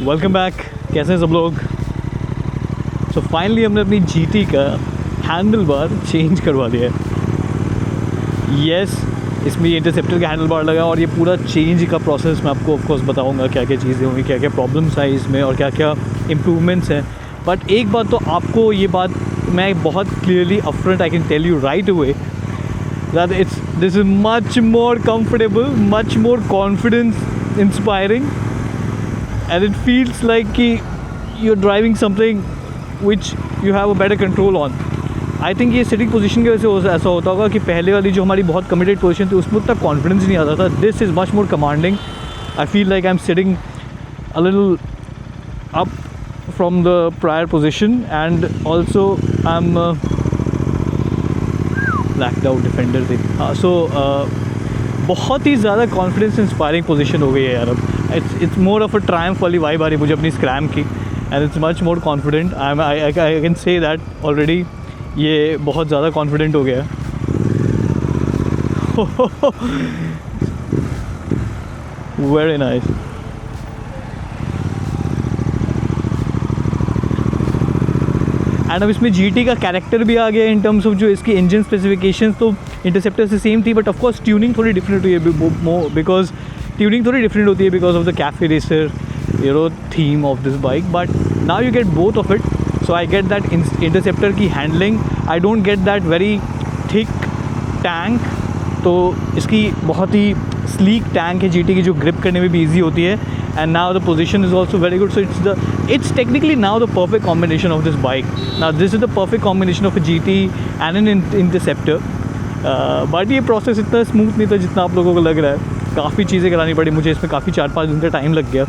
Welcome back. कैसे हैं सब लोग? सो फाइनली हमने अपनी GT का हैंडल बार चेंज करवा दिया है। येस, इसमें ये इंटरसेप्टर का हैंडल बार लगा और ये पूरा चेंज का प्रोसेस मैं आपको ऑफकोर्स बताऊंगा, क्या क्या चीज़ें हुई, क्या क्या प्रॉब्लम्स आई इसमें और क्या क्या इम्प्रूवमेंट्स हैं। बट एक बात तो आपको ये बात मैं बहुत clearly upfront I can tell you right away that this is much more comfortable, much more confidence inspiring, and it feels like you're driving something which you have a better control on. I think ये sitting position की वजह से ऐसा होता होगा कि पहले वाली जो हमारी बहुत कमिटेड पोजीशन थी उसमें उतना कॉन्फिडेंस नहीं आता था. This is much more commanding. I feel like I am sitting a little up from the prior position, and also I'm blacked out defender थी. सो बहुत ही ज़्यादा कॉन्फिडेंस इंस्पायरिंग पोजीशन हो गई है यार. अब it's more of a Triumph वाली vibe आ रही है मुझे अपनी स्क्रैम की, and it's much more confident. I can say that already. ये बहुत ज़्यादा कॉन्फिडेंट हो गया है. Very nice. एंड अब इसमें GT का कैरेक्टर भी आ गया इन टर्म्स ऑफ जो इसकी इंजन स्पेसिफिकेशंस तो इंटरसेप्टर से सेम थी, बट ऑफ कोर्स ट्यूनिंग थोड़ी डिफरेंट हुई है. बिकॉज ट्यूनिंग थोड़ी डिफरेंट होती है because of the cafe racer theme of this bike. But now you get both of it. So I get that interceptor की handling. I don't get that very thick tank. तो इसकी बहुत ही sleek tank है GT की, जो grip करने में भी ईजी होती है. And now the position is also very good, so it's technically now the perfect combination of this bike. Now this is the perfect combination of a GT and an Interceptor. But ये process इतना smooth नहीं था जितना आप लोगों को लग रहा है. काफ़ी चीज़ें करानी पड़ी मुझे इसमें. काफ़ी 4-5 दिन का टाइम लग गया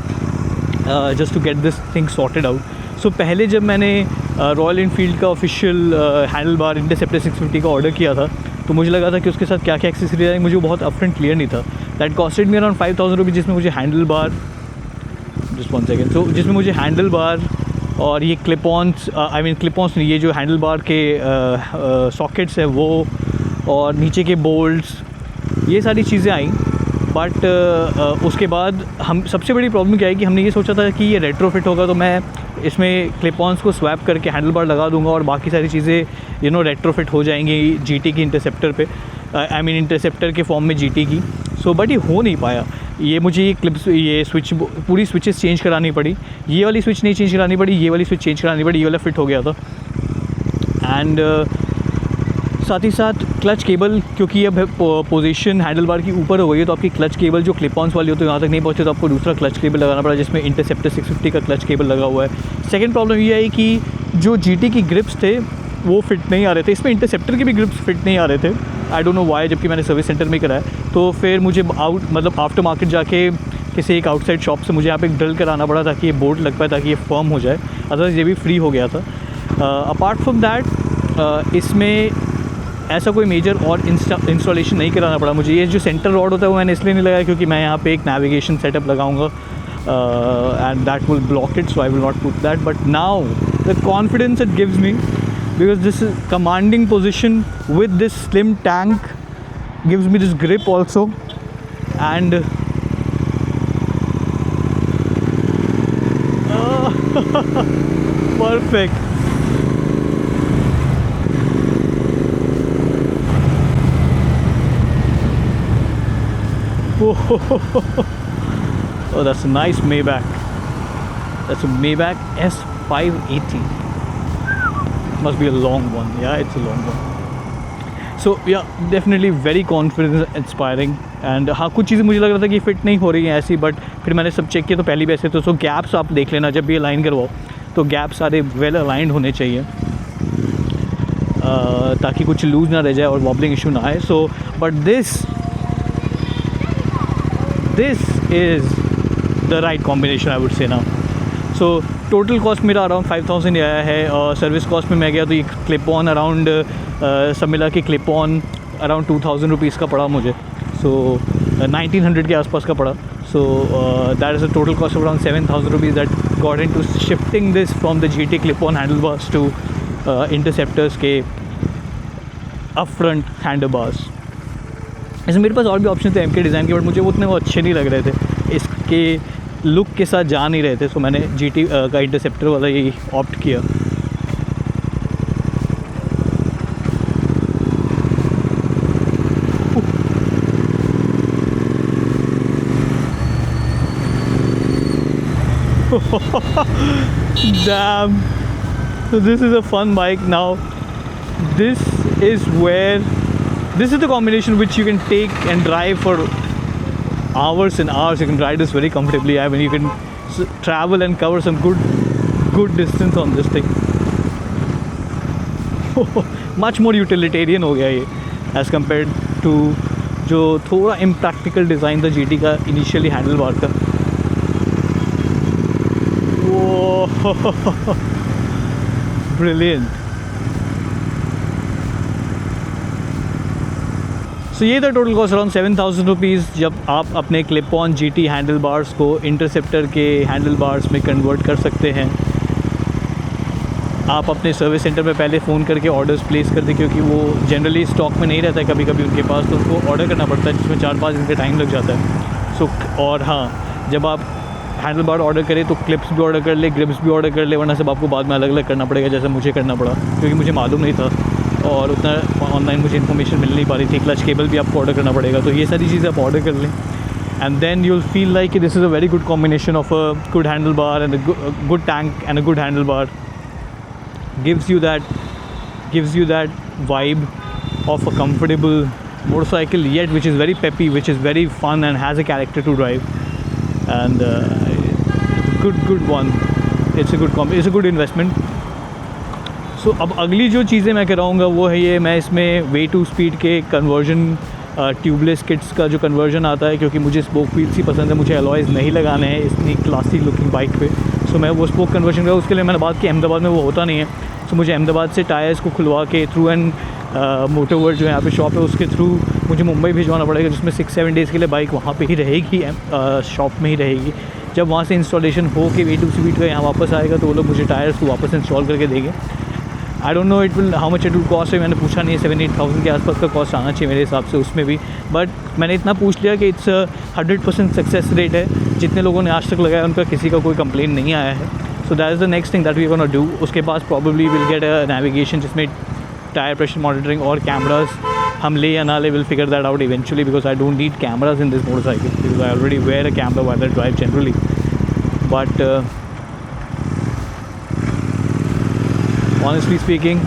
just to get this thing sorted out. So पहले जब मैंने रॉयल एनफील्ड का ऑफिशियल हैंडल बार इंटरसेप्टर 650 का ऑर्डर किया था तो मुझे लगा था कि उसके साथ क्या क्या एक्सेसरीज आएंगे. मुझे बहुत अपफ्रंट क्लियर नहीं था. That costed me around 5,000 rupees, जिसमें मुझे हैंडल बार जस्ट 1 सेकेंड. सो जिसमें मुझे हैंडल बार और ये क्लिप-ऑन्स, आई मीन क्लिप-ऑन्स नहीं, ये जो हैंडल बार के सॉकेट्स है वो, और नीचे के बोल्ट्स, ये सारी चीज़ें आई. बट उसके बाद हम सबसे बड़ी प्रॉब्लम क्या है कि हमने ये सोचा था कि ये रेट्रोफिट होगा तो मैं इसमें क्लिप-ऑन्स को स्वैप करके हैंडल बार लगा दूंगा और बाकी सारी चीज़ें रेट्रोफिट हो जाएंगी GT की इंटरसेप्टर पे, आई मीन इंटरसेप्टर के फॉर्म में GT की. सो बट ये हो नहीं पाया. ये मुझे ये क्लिप्स, ये स्विच, पूरी स्विचेस चेंज करानी पड़ी. ये वाली स्विच नहीं चेंज करानी पड़ी, ये वाली स्विच चेंज करानी पड़ी. ये वाला फिट हो गया था. एंड साथ ही साथ क्लच केबल, क्योंकि अब पोजीशन हैंडल बार की ऊपर हो गई है तो आपकी क्लच केबल जो क्लिप-ऑन्स वाली होती है वहाँ तक नहीं पहुँचे, तो आपको दूसरा क्लच केबल लगाना पड़ा जिसमें इंटरसेप्टर 650 का क्लच केबल लगा हुआ है. सेकेंड प्रॉब्लम ये आई कि जो GT की ग्रिप्स थे वो फिट नहीं आ रहे थे. इसमें इंटरसेप्टर के भी ग्रिप्स फिट नहीं आ रहे थे. आई डोंट नो वाई, जबकि मैंने सर्विस सेंटर में कराया. तो फिर मुझे आफ्टर मार्केट जाके किसी एक आउटसाइड शॉप से मुझे यहाँ पे एक ड्रिल कराना पड़ा ताकि ये बोल्ट लग पाए, ताकि ये फर्म हो जाए. अदरवाइज़ ये भी फ्री हो गया था. अपार्ट फ्रॉम दैट इसमें ऐसा कोई मेजर और इंस्टॉलेशन नहीं कराना पड़ा मुझे. ये जो सेंटर रॉड होता है वो मैंने इसलिए नहीं लगाया क्योंकि मैं यहाँ पे एक नेविगेशन सेटअप लगाऊंगा and that will block it, so I will not put that. But now the confidence it gives me, because this is commanding position with this slim tank gives me this grip also, and perfect. Oh, that's a nice Maybach. That's a Maybach S580. Must be a long one. Yeah, it's a long one. So yeah, definitely very confidence inspiring. And हाँ, कुछ चीज़ें मुझे लग रहा था कि fit नहीं हो रही हैं ऐसी, बट फिर मैंने सब चेक किया तो पहली भी ऐसे तो. सो गैप्स आप देख लेना जब भी अलाइन करवाओ तो गैप सारे वेल अलाइंड होने चाहिए ताकि कुछ लूज़ ना रह जाए और वॉबलिंग इशू ना आए. So but this is the right combination I would say now. So total cost मेरा अराउंड 5,000 आया है. और सर्विस कॉस्ट में मैं गया तो ये क्लिप ऑन अराउंड सब मिला के क्लिप ऑन अराउंड 2,000 रुपीज़ का पड़ा मुझे. सो 1,900 के आसपास का पड़ा. So that is a total cost of around 7,000 rupees that got into shifting this from the GT clip on handlebars to interceptors के अप फ्रंट हैंडल बार्स. ऐसे मेरे पास और भी ऑप्शन थे MK डिज़ाइन के, but मुझे वो उतने वो अच्छे नहीं लग रहे थे. इसके लुक के साथ जा नहीं रहे थे, सो मैंने GT का इंटरसेप्टर वाला यही ऑप्ट किया। Damn, so this is a fun bike. Now this is the combination which you can take and drive for hours and hours. You can ride this very comfortably. I mean, you can travel and cover some good distance on this thing. Much more utilitarian हो गया ये as compared to जो थोड़ा impractical design था GT का initially handle bar का। Brilliant. सो ये था टोटल कॉस्ट अराउंड 7,000 रुपीज़ जब आप अपने clip on GT handle bars को इंटरसेप्टर के हैंडल बार्स में कन्वर्ट कर सकते हैं। आप अपने सर्विस सेंटर में पहले फ़ोन करके ऑर्डर्स प्लेस कर दें, क्योंकि वो जनरली स्टॉक में नहीं रहता है कभी कभी उनके पास, तो उनको ऑर्डर करना पड़ता है जिसमें 4-5 दिन का टाइम लग जाता है। सो और हाँ, जब आप हैंडल बार ऑर्डर करें तो क्लिप्स भी ऑर्डर कर ले, ग्रिप्स भी ऑर्डर कर ले, वरना सब आपको बाद में अलग अलग करना पड़ेगा, जैसे मुझे करना पड़ा क्योंकि मुझे मालूम नहीं था और उतना ऑनलाइन मुझे इन्फॉर्मेशन मिल नहीं पा रही थी। क्लच केबल भी आपको ऑर्डर करना पड़ेगा, तो ये सारी चीज़ें आप ऑर्डर कर लें and then you will feel like this is a very good combination of a good handlebar and a good tank and a good handlebar gives you that vibe of a comfortable motorcycle, yet which is very peppy, which is very fun and has a character to drive, and good one. It's a good investment. So अब अगली जो चीज़ें मैं कराऊँगा वो है ये, मैं इसमें वे टू स्पीड के कन्वर्जन ट्यूबलेस किट्स का जो कन्वर्जन आता है, क्योंकि मुझे स्पोक व्हील्स ही पसंद है, मुझे अलॉयज़ नहीं लगाने हैं इतनी क्लासिक लुकिंग बाइक पे। सो मैं वो स्पोक कन्वर्जन का, उसके लिए मैंने बात की अहमदाबाद में वो होता नहीं है, सो मुझे अहमदाबाद से टायर्स को खुलवा के थ्रू एंड मोटर वर्ल्ड जो यहाँ पे शॉप है उसके थ्रू मुझे मुंबई भिजवाना पड़ेगा, जिसमें 6-7 डेज़ के लिए बाइक वहाँ पे ही रहेगी, शॉप में ही रहेगी। जब वहाँ से इंस्टॉलेशन हो के वे टू स्पीड का यहाँ वापस आएगा तो वो लोग मुझे टायर्स को वापस इंस्टॉल करके देंगे। आई don't know how much it will cost है, मैंने पूछा नहीं है, 7-8,000 के आसपास का कॉस्ट आना चाहिए मेरे हिसाब से उसमें भी, बट मैंने इतना पूछ लिया कि इट्स 100% सक्सेस रेट है, जितने लोगों ने आज तक लगाया उनका किसी का कोई कंप्लेन नहीं आया है। So that is the next thing that we gonna do. उसके पास probably will get a navigation जिसमें टायर प्रेशर मॉनिटरिंग और कैमराज, हम ले या ना ले will figure that out eventually, because I don't need cameras in this motorcycle because I already wear a camera while I drive generally, but honestly speaking,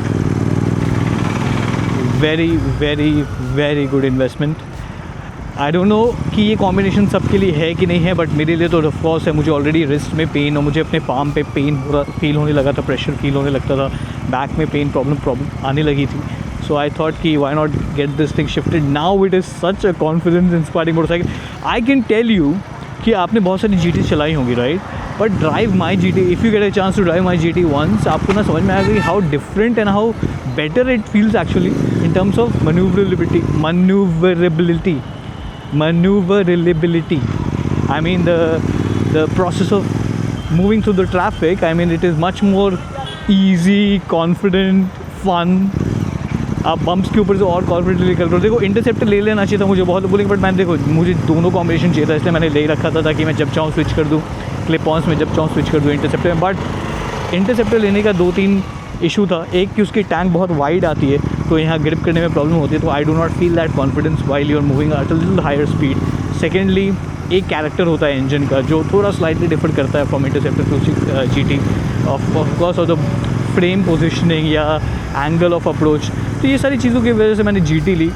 very good investment. I don't know कि ये combination सबके लिए है कि नहीं है, but मेरे लिए तो ऑफ कोर्स है। मुझे ऑलरेडी रिस्ट में पेन और मुझे अपने पाम पे पेन फील होने लगा था, प्रेशर फील होने लगता था, बैक में पेन प्रॉब्लम आने लगी थी। सो आई थॉट कि why not get this thing shifted. Now it is such a confidence inspiring motorcycle. I can tell you कि आपने बहुत सारी GT चलाई होंगी, right, but drive my GT, if you get a chance to drive my GT once, आपको ना समझ में आएगा कि how different and how better it feels actually in terms of maneuverability. I mean the process of moving through the traffic, I mean it is much more easy, confident, fun. आप bumps के ऊपर से और confidently निकल रहे हो। देखो interceptor ले लेना चाहिए था, मुझे बहुत बोलेंगे, बट मैंने देखो मुझे दोनों कॉम्बिनेशन चाहिए था, इसलिए मैंने ले रखा था ताकि मैं जब चाहूँ स्विच कर दूँ, क्लिप ऑन्स में जब चाहूँ स्विच कर दूँ इंटरसेप्टर में। बट इंटरसेप्टर लेने का 2-3 इशू था। एक कि उसकी टैंक बहुत वाइड आती है तो यहाँ ग्रिप करने में प्रॉब्लम होती है, तो I do not feel that confidence while you are moving at a little higher speed. Secondly, एक कैरेक्टर होता है इंजन का जो थोड़ा स्लाइटली डिफर करता है from interceptor to GT, of course of the frame positioning या एंगल ऑफ अप्रोच। तो ये सारी चीज़ों की वजह से मैंने GT ली।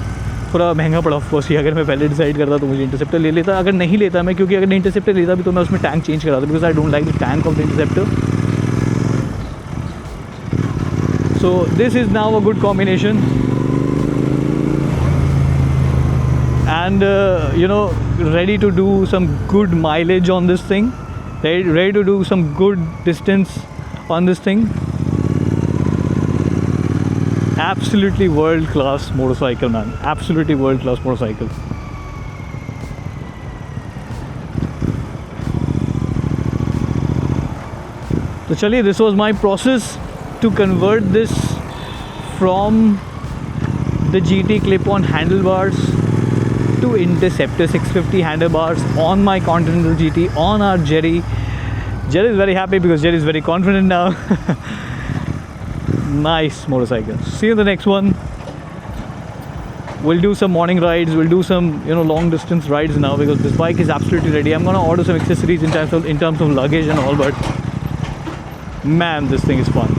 थोड़ा महंगा पड़ा ऑफ कोर्स, अगर मैं पहले डिसाइड करता तो मुझे इंटरसेप्टर ले लेता। अगर नहीं लेता मैं, क्योंकि अगर इंटरसेप्टर लेता भी तो मैं उसमें टैंक चेंज कराता, because I don't like the tank of the interceptor. So this is now a good combination, and ready to do some good mileage on this thing, ready to do some good distance on this thing. Absolutely world class motorcycle, man. Absolutely world class motorcycle. So chaliye, this was my process to convert this from the GT clip-on handlebars to Interceptor 650 handlebars on my Continental GT on our Jerry. Jerry is very happy because Jerry is very confident now. Nice motorcycle. See you in the next one. We'll do some morning rides. We'll do some long distance rides now because this bike is absolutely ready. I'm gonna order some accessories in terms of luggage and all, but man, this thing is fun.